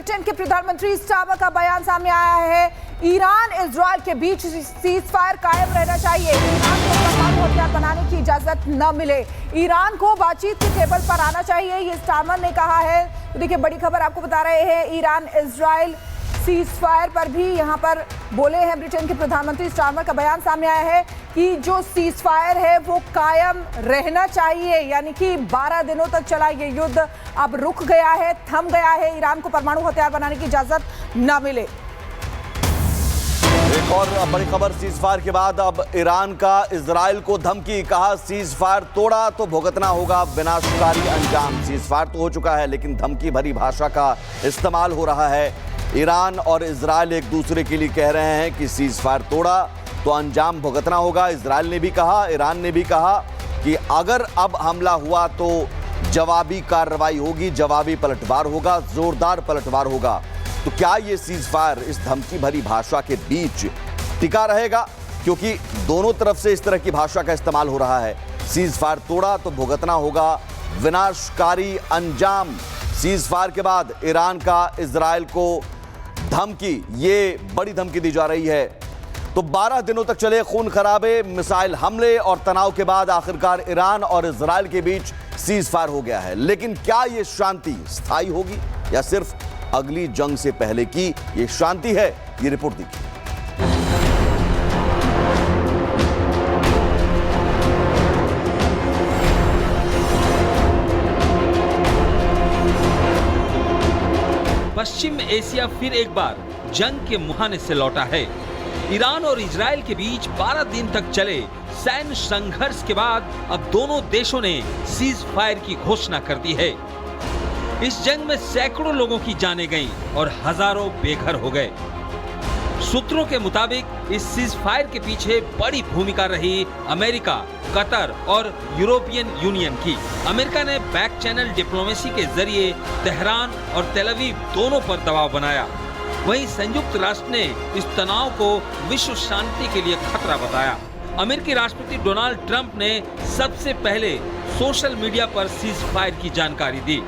Britain के प्रधानमंत्री Starmer का बयान सामने आया है। ईरान इजराइल के बीच सीज फायर कायम रहना चाहिए। ईरान को परमाणु हथियार बनाने की इजाजत न मिले। ईरान को बातचीत की टेबल पर आना चाहिए, ये स्टार्मर ने कहा है। तो देखिए, बड़ी खबर आपको बता रहे हैं, ईरान इजराइल सीज फायर पर भी यहां पर बोले हैं ब्रिटेन के प्रधानमंत्री। स्टार्मर का बयान सामने आया है कि जो सीज फायर है वो कायम रहना चाहिए, यानी कि 12 दिनों तक चला ये युद्ध अब रुक गया है, थम गया है। ईरान को परमाणु हथियार बनाने की इजाजत न मिले। एक और बड़ी खबर सीज फायर के बाद अब ईरान का इजराइल को धमकी। कहा सीज फायर तोड़ा तो भुगतना होगा विनाशकारी अंजाम। सीज फायर तो हो चुका है, लेकिन धमकी भरी भाषा का इस्तेमाल हो रहा है। ईरान और इजराइल एक दूसरे के लिए कह रहे हैं कि सीज फायर तोड़ा तो अंजाम भुगतना होगा। इजराइल ने भी कहा, ईरान ने भी कहा कि अगर अब हमला हुआ तो जवाबी कार्रवाई होगी, जवाबी पलटवार होगा, जोरदार पलटवार होगा। तो क्या ये सीज फायर इस धमकी भरी भाषा के बीच टिका रहेगा? क्योंकि दोनों तरफ से इस तरह की भाषा का इस्तेमाल हो रहा है। सीज फायर तोड़ा तो भुगतना होगा विनाशकारी अंजाम। सीज फायर के बाद ईरान का इजराइल को धमकी, ये बड़ी धमकी दी जा रही है। तो 12 दिनों तक चले खून खराबे, मिसाइल हमले और तनाव के बाद आखिरकार ईरान और इजराइल के बीच सीज फायर हो गया है। लेकिन क्या ये शांति स्थायी होगी या सिर्फ अगली जंग से पहले की ये शांति है? ये रिपोर्ट देखिए। पश्चिम एशिया फिर एक बार जंग के मुहाने से लौटा है। ईरान और इजराइल के बीच 12 दिन तक चले सैन्य संघर्ष के बाद अब दोनों देशों ने सीज फायर की घोषणा कर दी है। इस जंग में सैकड़ों लोगों की जानें गईं और हजारों बेघर हो गए। सूत्रों के मुताबिक इस सीज फायर के पीछे बड़ी भूमिका रही अमेरिका, कतर और यूरोपियन यूनियन की। अमेरिका ने बैक चैनल डिप्लोमेसी के जरिए तेहरान और तेल अवीव दोनों पर दबाव बनाया। वहीं संयुक्त राष्ट्र ने इस तनाव को विश्व शांति के लिए खतरा बताया। अमेरिकी राष्ट्रपति डोनाल्ड ट्रंप ने सबसे पहले सोशल मीडिया पर सीज फायर की जानकारी दी।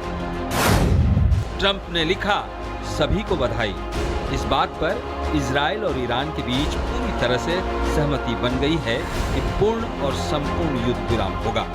ट्रंप ने लिखा, सभी को बधाई। इस बात पर इजराइल और ईरान के बीच पूरी तरह से सहमति बन गई है कि पूर्ण और संपूर्ण युद्ध विराम होगा।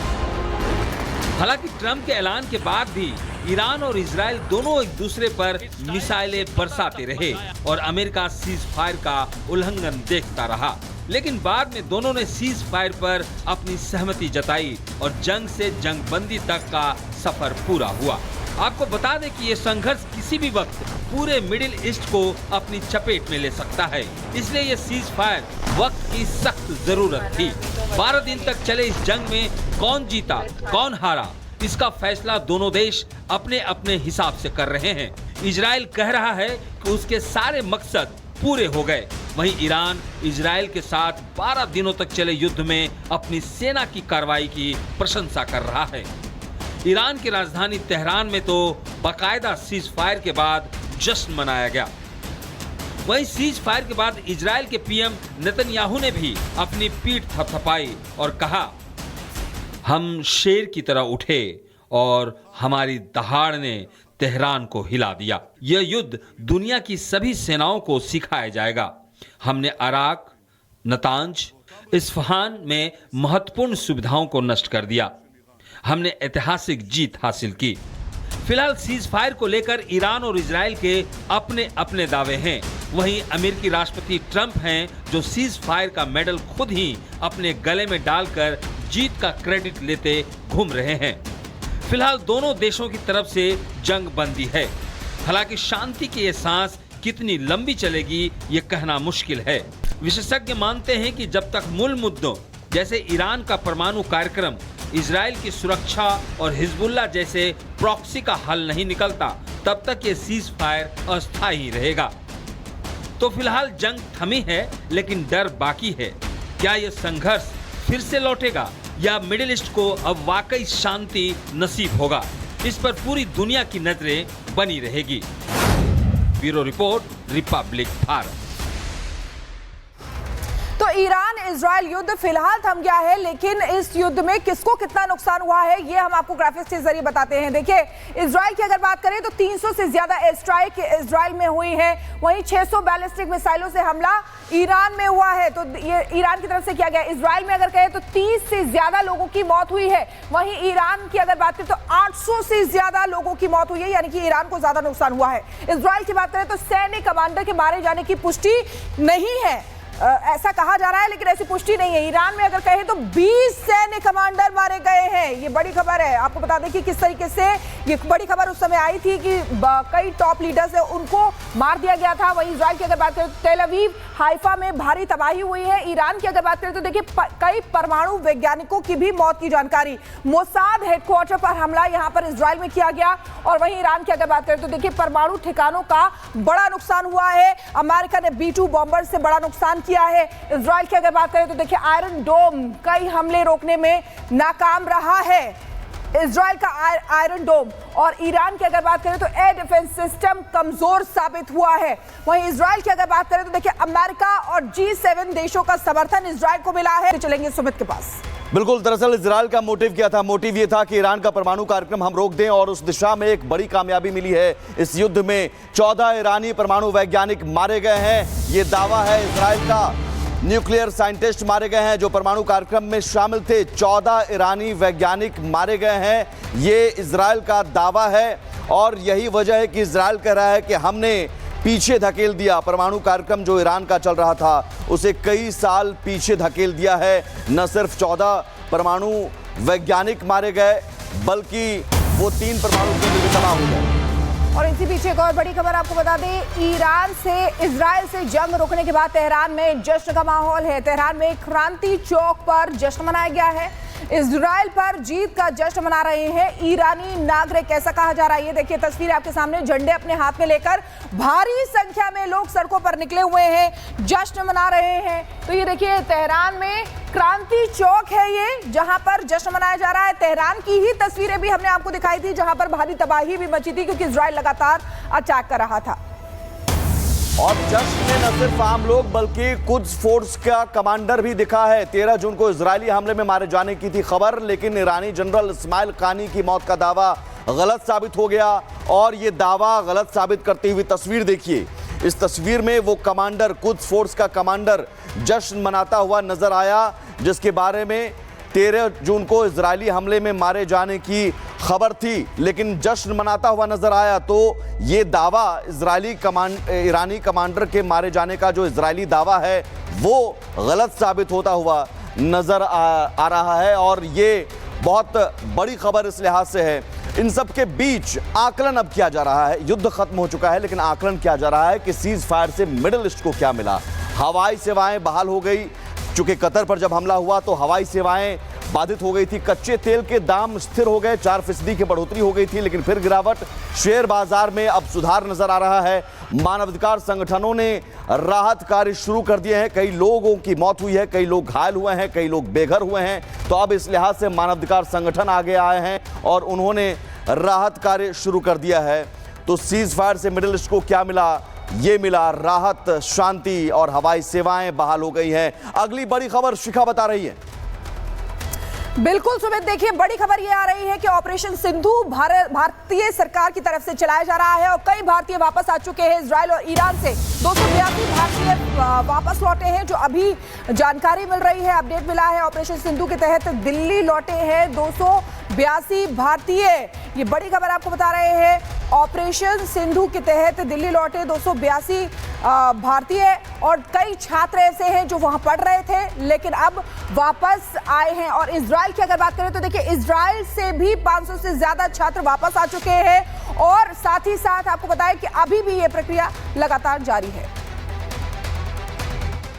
हालांकि ट्रंप के ऐलान के बाद भी ईरान और इजराइल दोनों एक दूसरे पर मिसाइलें बरसाते रहे और अमेरिका सीज फायर का उल्लंघन देखता रहा। लेकिन बाद में दोनों ने सीज फायर पर अपनी सहमति जताई और जंग से जंगबंदी तक का सफर पूरा हुआ। आपको बता दें कि ये संघर्ष किसी भी वक्त पूरे मिडिल ईस्ट को अपनी चपेट में ले सकता है, इसलिए ये सीज फायर वक्त की सख्त जरूरत थी। 12 दिन तक चले इस जंग में कौन जीता कौन हारा, इसका फैसला दोनों देश अपने अपने हिसाब से कर रहे हैं। इजराइल कह रहा है कि उसके सारे मकसद पूरे हो गए, वहीं ईरान इजराइल के साथ 12 दिनों तक चले युद्ध में अपनी सेना की कार्रवाई की प्रशंसा कर रहा है। ईरान की राजधानी तेहरान में तो बाकायदा सीज फायर के बाद जश्न मनाया गया। वहीं सीज फायर के बाद इजराइल के पीएम नेतन्याहू ने भी अपनी पीठ थपथपाई और कहा, हम शेर की तरह उठे और हमारी दहाड़ ने तेहरान को हिला दिया। यह युद्ध दुनिया की सभी सेनाओं को सिखाया जाएगा। हमने अराक, नतांज, इस्फहान में महत्वपूर्ण सुविधाओं को नष्ट कर दिया। हमने ऐतिहासिक जीत हासिल की। फिलहाल सीज फायर को लेकर ईरान और इजराइल के अपने अपने दावे हैं। वहीं अमेरिकी राष्ट्रपति ट्रंप हैं जो सीज फायर का मेडल खुद ही अपने गले में डालकर जीत का क्रेडिट लेते घूम रहे हैं। फिलहाल दोनों देशों की तरफ से जंग बंदी है। हालांकि शांति की ये सांस कितनी लंबी चलेगी ये कहना मुश्किल है। विशेषज्ञ मानते हैं कि जब तक मूल मुद्दों जैसे ईरान का परमाणु कार्यक्रम, इजराइल की सुरक्षा और हिजबुल्लाह जैसे प्रॉक्सी का हल नहीं निकलता, तब तक ये सीज फायर अस्थायी रहेगा। तो फिलहाल जंग थमी है, लेकिन डर बाकी है। क्या ये संघर्ष फिर से लौटेगा या मिडिल ईस्ट को अब वाकई शांति नसीब होगा? इस पर पूरी दुनिया की नजरें बनी रहेगी। Bureau report, Republic Bharat. तो ईरान इजराइल युद्ध फिलहाल थम गया है, लेकिन इस युद्ध में किसको कितना नुकसान हुआ है ये हम आपको ग्राफिक्स के जरिए बताते हैं। देखिए, इजराइल की अगर बात करें तो 300 से ज्यादा एयर स्ट्राइक इजराइल में हुई है, वहीं 600 बैलिस्टिक मिसाइलों से हमला ईरान में हुआ है, तो ये ईरान की तरफ से किया गया। इजराइल में अगर कहें तो 30 से ज्यादा लोगों की मौत हुई है, वहीं ईरान की अगर बात करें तो 800 से ज्यादा लोगों की मौत हुई है, यानी कि ईरान को ज्यादा नुकसान हुआ है। इजराइल की बात करें तो सैन्य कमांडर के मारे जाने की पुष्टि नहीं है, ऐसा कहा जा रहा है, लेकिन ऐसी पुष्टि नहीं है। ईरान में अगर कहें तो 20 सैन्य कमांडर मारे गए हैं, ये बड़ी खबर है। आपको बता दें कि किस तरीके से ये बड़ी खबर उस समय आई थी कि कई टॉप लीडर्स है उनको मार दिया गया था। वहीं इजराइल की अगर बात करें तो तेल अवीव, हाइफा में भारी तबाही हुई है। ईरान की अगर बात करें तो देखिए कई परमाणु वैज्ञानिकों की भी मौत की जानकारी। मोसाद हेडक्वार्टर पर हमला यहां पर इजराइल में किया गया। और वहीं ईरान की अगर बात करें तो देखिए परमाणु ठिकानों का बड़ा नुकसान हुआ है। अमेरिका ने B-2 बॉम्बर से बड़ा नुकसान किया है। इजराइल की अगर बात करें तो देखिए आयरन डोम कई हमले रोकने में नाकाम रहा है, इजराइल का आयरन डोम। और ईरान की अगर बात करें तो एयर डिफेंस सिस्टम कमजोर साबित हुआ है। वहीं इजराइल की अगर बात करें तो देखिए अमेरिका और G7 देशों का समर्थन इजराइल को मिला है। चलेंगे सुमित के पास। बिल्कुल, दरअसल इजराइल का मोटिव क्या था? मोटिव ये था कि ईरान का परमाणु कार्यक्रम हम रोक दें, और उस दिशा में एक बड़ी कामयाबी मिली है। इस युद्ध में 14 ईरानी परमाणु वैज्ञानिक मारे गए हैं, ये दावा है इजराइल का। न्यूक्लियर साइंटिस्ट मारे गए हैं जो परमाणु कार्यक्रम में शामिल थे। 14 ईरानी वैज्ञानिक मारे गए हैं, ये इजराइल का दावा है। और यही वजह है कि इजराइल कह रहा है कि हमने पीछे धकेल दिया परमाणु कार्यक्रम जो ईरान का चल रहा था, उसे कई साल पीछे धकेल दिया है। न सिर्फ 14 परमाणु वैज्ञानिक मारे गए, बल्कि वो 3 परमाणु केंद्र भी तबाह हो गए। और इसी पीछे एक और बड़ी खबर आपको बता दें, ईरान से इजराइल से जंग रोकने के बाद तेहरान में जश्न का माहौल है। तेहरान में क्रांति चौक पर जश्न मनाया गया है। इजराइल पर जीत का जश्न मना रहे हैं ईरानी नागरिक, ऐसा कहा जा रहा है। ये देखिए तस्वीर आपके सामने, झंडे अपने हाथ में लेकर भारी संख्या में लोग सड़कों पर निकले हुए हैं, जश्न मना रहे हैं। तो ये देखिए तेहरान में क्रांति चौक है ये, जहां पर जश्न मनाया जा रहा है। तेहरान की ही तस्वीरें भी हमने आपको दिखाई थी, जहां पर भारी तबाही भी मची थी क्योंकि इजराइल लगातार अटैक कर रहा था। और जश्न में न सिर्फ आम लोग बल्कि कुद्स फोर्स का कमांडर भी दिखा है। 13 जून को इजरायली हमले में मारे जाने की थी खबर, लेकिन ईरानी जनरल इस्माइल कानी की मौत का दावा गलत साबित हो गया। और ये दावा गलत साबित करती हुई तस्वीर देखिए। इस तस्वीर में वो कमांडर, कुद्स फोर्स का कमांडर जश्न मनाता हुआ नजर आया, जिसके बारे में 13 जून को इजरायली हमले में मारे जाने की खबर थी, लेकिन जश्न मनाता हुआ नजर आया। तो ये दावा ईरानी कमांडर के मारे जाने का जो इजरायली दावा है वो गलत साबित होता हुआ नजर आ रहा है। और ये बहुत बड़ी खबर इस लिहाज से है। इन सब के बीच आकलन अब किया जा रहा है। युद्ध खत्म हो चुका है, लेकिन आकलन किया जा रहा है कि सीज फायर से मिडिल ईस्ट को क्या मिला। हवाई सेवाएं बहाल हो गई, चूंकि कतर पर जब हमला हुआ तो हवाई सेवाएं बाधित हो गई थी। कच्चे तेल के दाम स्थिर हो गए, 4% की बढ़ोतरी हो गई थी, लेकिन फिर गिरावट। शेयर बाजार में अब सुधार नजर आ रहा है। मानवाधिकार संगठनों ने राहत कार्य शुरू कर दिए हैं। कई लोगों की मौत हुई है, कई लोग घायल हुए हैं, कई लोग बेघर हुए हैं। तो अब इस लिहाज से मानवाधिकार संगठन आगे आए हैं और उन्होंने राहत कार्य शुरू कर दिया है। तो सीज फायर से मिडिल ईस्ट को क्या मिला? ये मिला राहत, शांति, और हवाई सेवाएं बहाल हो गई हैं। अगली बड़ी खबर शिखा बता रही है। बिल्कुल सुमित, देखिए बड़ी खबर ये आ रही है कि ऑपरेशन सिंधु भारतीय सरकार की तरफ से चलाया जा रहा है और कई भारतीय वापस आ चुके हैं। इजराइल और ईरान से 282 भारतीय वापस लौटे हैं, जो अभी जानकारी मिल रही है, अपडेट मिला है। ऑपरेशन सिंधु के तहत दिल्ली लौटे हैं 282 भारतीय। ये बड़ी खबर आपको बता रहे हैं। ऑपरेशन सिंधु के तहत दिल्ली लौटे 282 भारतीय, और कई छात्र ऐसे हैं जो वहां पढ़ रहे थे लेकिन अब वापस आए हैं। और इजराइल की अगर बात करें तो देखिए इजराइल से भी 500 से ज्यादा छात्र वापस आ चुके हैं। और साथ ही साथ आपको बताएं कि अभी भी ये प्रक्रिया लगातार जारी है।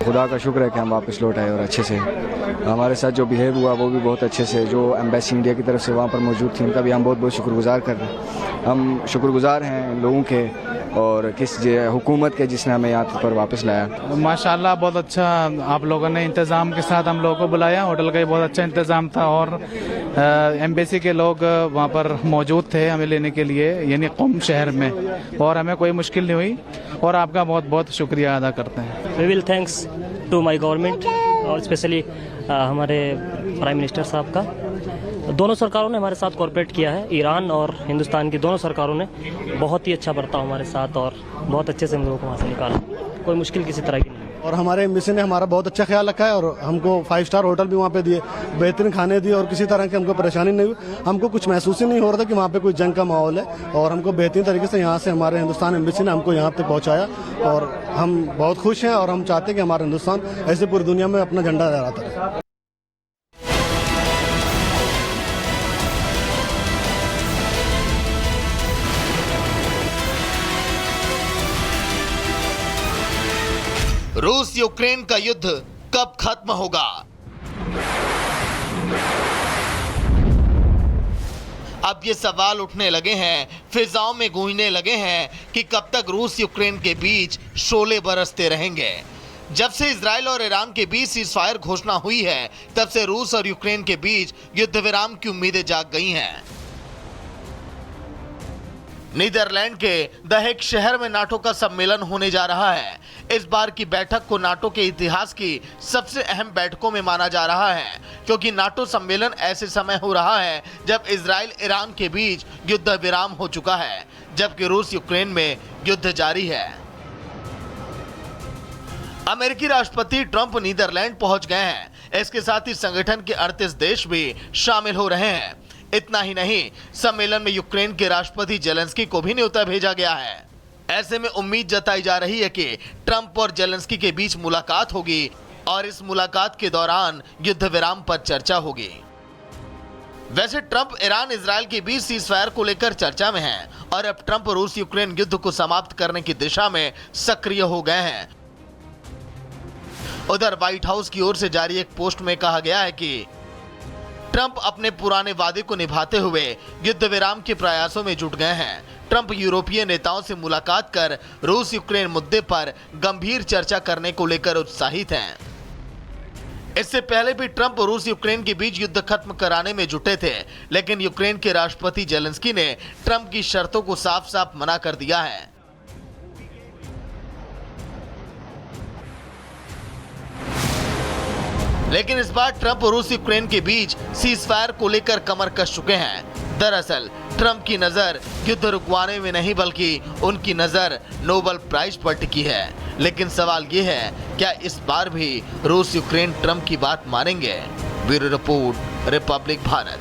खुदा का शुक्र है कि हम वापस लौट आए और अच्छे से। हमारे साथ जो बिहेव हुआ वो भी बहुत अच्छे से। जो एम्बेसी इंडिया की तरफ से वहाँ पर मौजूद थी, उनका भी हम बहुत बहुत शुक्रगुजार कर रहे हैं। हम शुक्रगुजार हैं लोगों के और किस हुकूमत के जिसने हमें यहाँ पर वापस लाया। माशाल्लाह बहुत अच्छा आप लोगों ने इंतज़ाम के साथ हम लोगों को बुलाया। होटल का भी बहुत अच्छा इंतज़ाम था और एम्बेसी के लोग वहाँ पर मौजूद थे हमें लेने के लिए, यानी क़ुम शहर में, और हमें कोई मुश्किल नहीं हुई। और आपका बहुत बहुत शुक्रिया अदा करते हैं। We will thanks to my government और स्पेशली हमारे प्राइम मिनिस्टर साहब का। दोनों सरकारों ने हमारे साथ कोऑपरेट किया है। ईरान और हिंदुस्तान की दोनों सरकारों ने बहुत ही अच्छा बर्ताव हमारे साथ और बहुत अच्छे से हम लोगों को वहाँ से निकाला। कोई मुश्किल किसी तरह की नहीं। और हमारे एम्बेसी ने हमारा बहुत अच्छा ख्याल रखा है और हमको 5 स्टार होटल भी वहाँ पे दिए, बेहतरीन खाने दिए और किसी तरह की हमको परेशानी नहीं हुई। हमको कुछ महसूस ही नहीं हो रहा था कि वहाँ पे कोई जंग का माहौल है और हमको बेहतरीन तरीके से यहाँ से हमारे हिंदुस्तान एम्बेसी ने हमको यहाँ तक पहुँचाया और हम बहुत खुश हैं और हम चाहते हैं कि हमारा हिंदुस्तान ऐसे पूरी दुनिया में अपना झंडा लहराता रहे। रूस यूक्रेन का युद्ध कब खत्म होगा? अब ये सवाल उठने लगे हैं, फिजाओं में गूंजने लगे हैं कि कब तक रूस यूक्रेन के बीच शोले बरसते रहेंगे। जब से इजराइल और ईरान के बीच सीज़फायर घोषणा हुई है, तब से रूस और यूक्रेन के बीच युद्ध विराम की उम्मीदें जाग गई हैं। नीदरलैंड के द हेग शहर में नाटो का सम्मेलन होने जा रहा है। इस बार की बैठक को नाटो के इतिहास की सबसे अहम बैठकों में माना जा रहा है, क्योंकि नाटो सम्मेलन ऐसे समय हो रहा है जब इजराइल ईरान के बीच युद्ध विराम हो चुका है, जबकि रूस यूक्रेन में युद्ध जारी है। अमेरिकी राष्ट्रपति ट्रंप नीदरलैंड पहुंच गए हैं। इसके साथ ही संगठन के 38 देश भी शामिल हो रहे हैं। इतना ही नहीं, सम्मेलन में यूक्रेन के राष्ट्रपति जेलेंस्की को भी न्योता भेजा गया है। ऐसे में उम्मीद जताई जा रही है कि ट्रंप और जेलेंस्की के बीच मुलाकात होगी और इस मुलाकात के दौरान युद्ध विराम पर चर्चा होगी। वैसे ट्रंप ईरान इजराइल के बीच सीज़फायर को लेकर चर्चा में हैं और अब ट्रंप रूस यूक्रेन युद्ध को समाप्त करने की दिशा में सक्रिय हो गए हैं। उधर व्हाइट हाउस की ओर से जारी एक पोस्ट में कहा गया है कि ट्रंप अपने पुराने वादे को निभाते हुए युद्ध विराम के प्रयासों में जुट गए हैं। ट्रंप यूरोपीय नेताओं से मुलाकात कर रूस यूक्रेन मुद्दे पर गंभीर चर्चा करने को लेकर उत्साहित हैं। इससे पहले भी ट्रंप रूस यूक्रेन के बीच युद्ध खत्म कराने में जुटे थे, लेकिन यूक्रेन के राष्ट्रपति जेलेंस्की ने ट्रंप की शर्तों को साफ साफ मना कर दिया है। लेकिन इस बार ट्रंप रूस यूक्रेन के बीच सीज़फायर को लेकर कमर कस चुके हैं। दरअसल ट्रंप की नजर युद्ध रुकवाने में नहीं बल्कि उनकी नजर नोबेल प्राइज पर टिकी है। लेकिन सवाल ये है, क्या इस बार भी रूस यूक्रेन ट्रंप की बात मानेंगे? Bureau report, Republic Bharat.